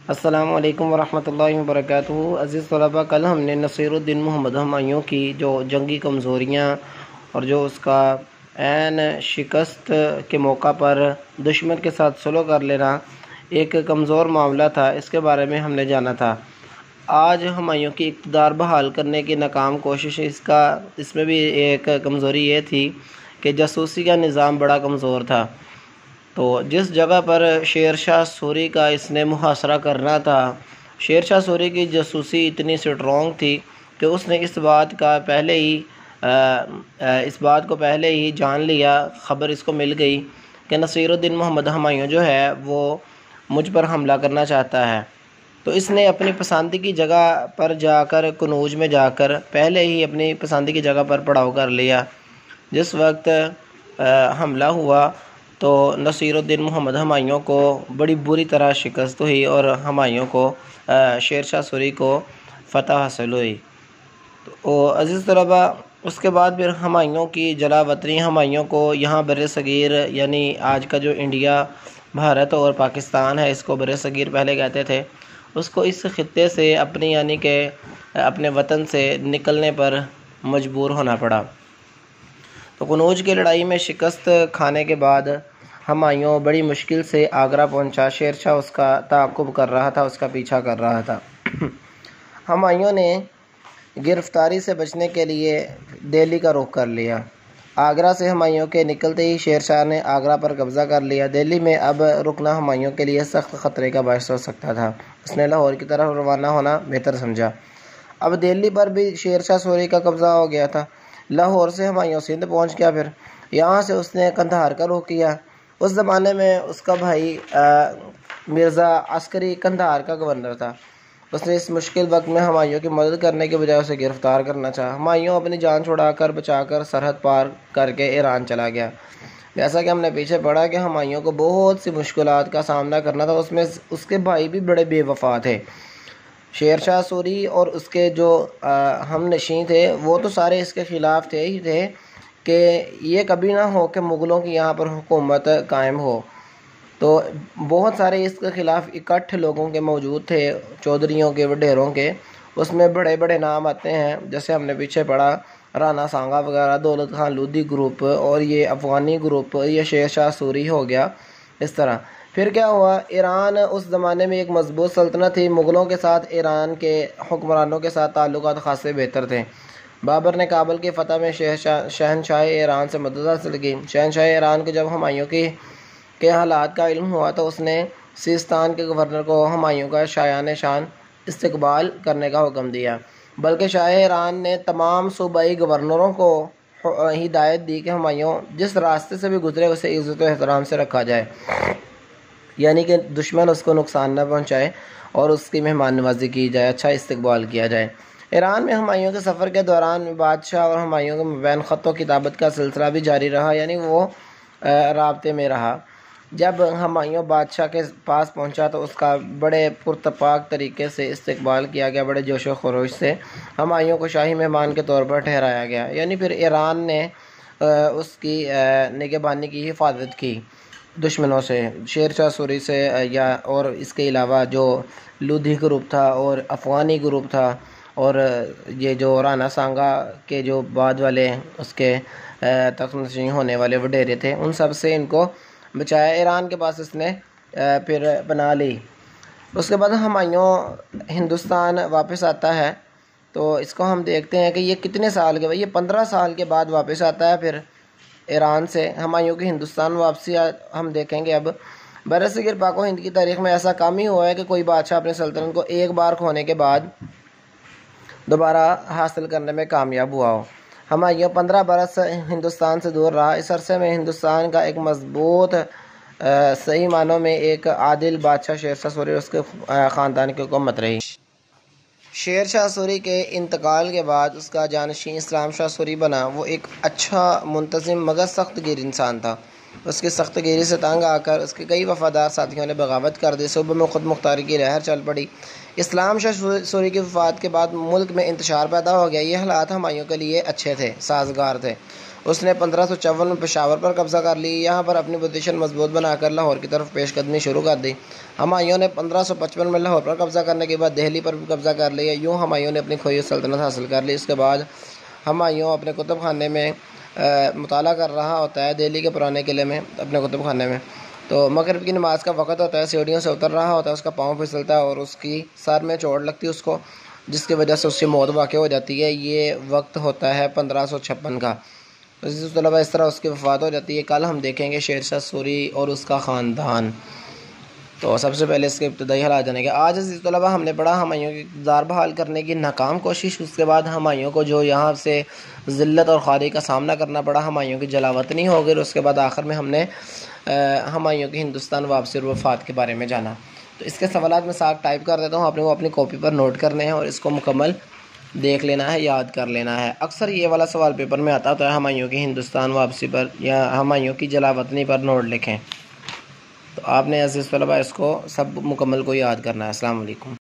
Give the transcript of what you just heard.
अस्सलामु अलैकुम वरहमतुल्लाहि वबरकातुहू। अज़ीज़ तलबा, कल हमने नसीरुद्दीन मोहम्मद हुमायूं की जो जंगी कमज़ोरियाँ और जो उसका ऐन शिकस्त के मौका पर दुश्मन के साथ सुलह कर लेना एक कमज़ोर मामला था, इसके बारे में हमने जाना था। आज हुमायूं की इक़्तिदार बहाल करने की नाकाम कोशिश इसमें भी एक कमज़ोरी ये थी कि जासूसी का निज़ाम बड़ा कमज़ोर था। तो जिस जगह पर शेर शाह सूरी का इसने मुहासरा करना था, शेर शाह सूरी की जासूसी इतनी स्ट्रॉन्ग थी कि उसने इस बात को पहले ही जान लिया, ख़बर इसको मिल गई कि नसीरुद्दीन मोहम्मद हुमायूं जो है वो मुझ पर हमला करना चाहता है। तो इसने अपनी पसंद की जगह पर जाकर, कनूज में जाकर पहले ही अपनी पसंद की जगह पर पड़ाव कर लिया। जिस वक्त हमला हुआ तो नसीरुद्दीन मोहम्मद हुमायूं को बड़ी बुरी तरह शिकस्त हुई और हुमायूं को शेर शाह सूरी को फ़तह हासिल हुई। तो अज़ीज़ तलबा, उसके बाद फिर हुमायूं की जलावतनी, हुमायूं को यहाँ बर-ए-सग़ीर यानी आज का जो इंडिया, भारत और पाकिस्तान है, इसको बर-ए-सग़ीर पहले कहते थे, उसको इस ख़ित्ते से अपनी यानी कि अपने वतन से निकलने पर मजबूर होना पड़ा। तो कनौज की लड़ाई में शिकस्त खाने के बाद हुमायूं बड़ी मुश्किल से आगरा पहुंचा। शेर शाह उसका ताक़ुब कर रहा था, उसका पीछा कर रहा था। हुमायूं ने गिरफ़्तारी से बचने के लिए दिल्ली का रुख कर लिया। आगरा से हुमायूं के निकलते ही शेर शाह ने आगरा पर कब्ज़ा कर लिया। दिल्ली में अब रुकना हुमायूं के लिए सख्त ख़तरे का बायस हो सकता था। उसने लाहौर की तरफ रवाना होना बेहतर समझा। अब दिल्ली पर भी शेर शाह सूरी का कब्ज़ा हो गया था। लाहौर से हुमायूं सिंध पहुंच गया। फिर यहाँ से उसने कंधार का रुख किया। उस ज़माने में उसका भाई मिर्ज़ा अस्करी कंधार का गवर्नर था। उसने इस मुश्किल वक्त में हुमायूं की मदद करने के बजाय उसे गिरफ़्तार करना चाहा। हुमायूं अपनी जान छुड़ाकर बचाकर सरहद पार करके ईरान चला गया। जैसा कि हमने पीछे पढ़ा कि हुमायूं को बहुत सी मुश्किलात का सामना करना था, उसमें उसके भाई भी बड़े बेवफा थे। शेर शाह सूरी और उसके जो हमनशीं थे वो तो सारे इसके ख़िलाफ़ थे ही थे कि ये कभी ना हो कि मुग़लों की यहाँ पर हुकूमत कायम हो। तो बहुत सारे इसके ख़िलाफ़ इकट्ठे लोगों के मौजूद थे, चौधरियों के, वडेरों के। उसमें बड़े बड़े नाम आते हैं, जैसे हमने पीछे पढ़ा राना सांगा वगैरह, दौलत खान लोधी ग्रुप और ये अफ़गानी ग्रुप, ये शेर शाह सूरी हो गया। इस तरह फिर क्या हुआ, ईरान उस ज़माने में एक मजबूत सल्तनत थी। मुग़लों के साथ ईरान के हुक्मरानों के साथ ताल्लुकात खासे बेहतर थे। बाबर ने काबुल की फ़तह में शहनशाह ईरान से मदद हासिल की। शहनशाह ईरान को जब हुमायूं के हालात का इल्म हुआ तो उसने सिस्तान के गवर्नर को हुमायूं का शायान शान इस्तकबाल करने का हुक्म दिया। बल्कि शाह ईरान ने तमाम सूबाई गवर्नरों को हिदायत दी कि हुमायूं जिस रास्ते से भी गुजरे उसे इज़्ज़त व एहतराम से रखा जाए, यानी कि दुश्मन उसको नुकसान न पहुँचाए और उसकी मेहमान नवाजी की जाए, अच्छा इस्तकबाल किया जाए। ईरान में हुमायूं के सफ़र के दौरान बादशाह और हुमायूं के मबैन ख़त व किताबत का सिलसिला भी जारी रहा, यानी वो राब्ते में रहा। जब हुमायूं बादशाह के पास पहुंचा तो उसका बड़े पुरतपाक तरीके से इस्तकबाल किया गया, बड़े जोश व खरोश से हुमायूं को शाही मेहमान के तौर पर ठहराया गया। यानी फिर ईरान ने उसकी निगहबानी की, हिफाजत की दुश्मनों से, शेर शाह सूरी से या और इसके अलावा जो लोधी ग्रुप था और अफ़गानी ग्रुप था और ये जो राना सांगा के जो बाद वाले उसके तख्त-नशीं होने वाले वडेरे थे, उन सब से इनको बचाया। ईरान के पास इसने फिर बना ली। उसके बाद हुमायूं हिंदुस्तान वापस आता है। तो इसको हम देखते हैं कि ये कितने साल के बाद, ये 15 साल के बाद वापस आता है। फिर ईरान से हुमायूं की हिंदुस्तान वापसी हम देखेंगे। अब बर-ए-सग़ीर पाक व हिंद की तारीख़ में ऐसा कम ही हुआ है कि कोई बादशाह अपनी सल्तनत को एक बार खोने के बाद दोबारा हासिल करने में कामयाब हुआ हो। हुमायूं 15 बरस हिंदुस्तान से दूर रहा। इस अरसे में हिंदुस्तान का एक मजबूत, सही मानों में एक आदिल बादशाह शेर शाह सूरी और उसके ख़ानदान की हुकूमत रही। शेर शाह सूरी के इंतकाल के बाद उसका जानशीं इस्लाम शाह सूरी बना। वो एक अच्छा, मुंतज़िम मगर सख्त गिर इंसान था। उसकी सख्त गिरी से तंग आकर उसके कई वफ़ादार साथियों ने बगावत कर दी। सूबे में खुद मुख्तारी की लहर चल पड़ी। इस्लाम शाह सूरी की वफ़ात के बाद मुल्क में इंतशार पैदा हो गया। ये हालात हुमायूं के लिए अच्छे थे, साजगार थे। उसने 1554 में पेशावर पर कब्ज़ा कर ली। यहाँ पर अपनी पोजीशन मजबूत बनाकर लाहौर की तरफ पेशकदमी शुरू कर दी। हुमायूं ने 1555 में लाहौर पर कब्ज़ा करने के बाद दिल्ली पर भी कब्ज़ा कर लिया। यूँ हुमायूं ने अपनी खोई सल्तनत हासिल कर ली। इसके बाद हुमायूं अपने कुतुब खाने में मुताला कर रहा होता है, दिल्ली के पुराने किले में अपने कुतुब खाने में। तो मगरिब की नमाज़ का वक़्त होता है, सीढ़ियों से उतर रहा होता है, उसका पाँव फिसलता है और उसकी सर में चोट लगती है उसको, जिसकी वजह से उसकी मौत वाक़ई हो जाती है। ये वक्त होता है 1556 का। तो इस तरह उसकी वफ़ात हो जाती है। कल हम देखेंगे शेरशाह सूरी और उसका ख़ानदान। तो सबसे पहले इसके इब्तदाई हालात जानेंगे। आज अज़ीज़ तलबा हमने पढ़ा हुमायूं की इक़्तिदार बहाल करने की नाकाम कोशिश, उसके बाद हुमायूं को जो यहाँ से ज़िल्लत और ख़ारी का सामना करना पड़ा, हुमायूं की जलावतनी हो गई, और उसके बाद आखिर में हमने हुमायूं की हिंदुस्तान वापसी और वफ़ात के बारे में जाना। तो इसके सवालात मैं साथ टाइप कर देता हूँ, आपने वो अपनी कॉपी पर नोट करने हैं और इसको मुकम्मल देख लेना है, याद कर लेना है। अक्सर ये वाला सवाल पेपर में आता है, हुमायूं की हिंदुस्तान वापसी पर या हुमायूं की जलावतनी पर नोट लिखें। तो आपने अज़ीज़ तलबा इसको सब मुकम्मल को याद करना है। अस्सलाम वालेकुम।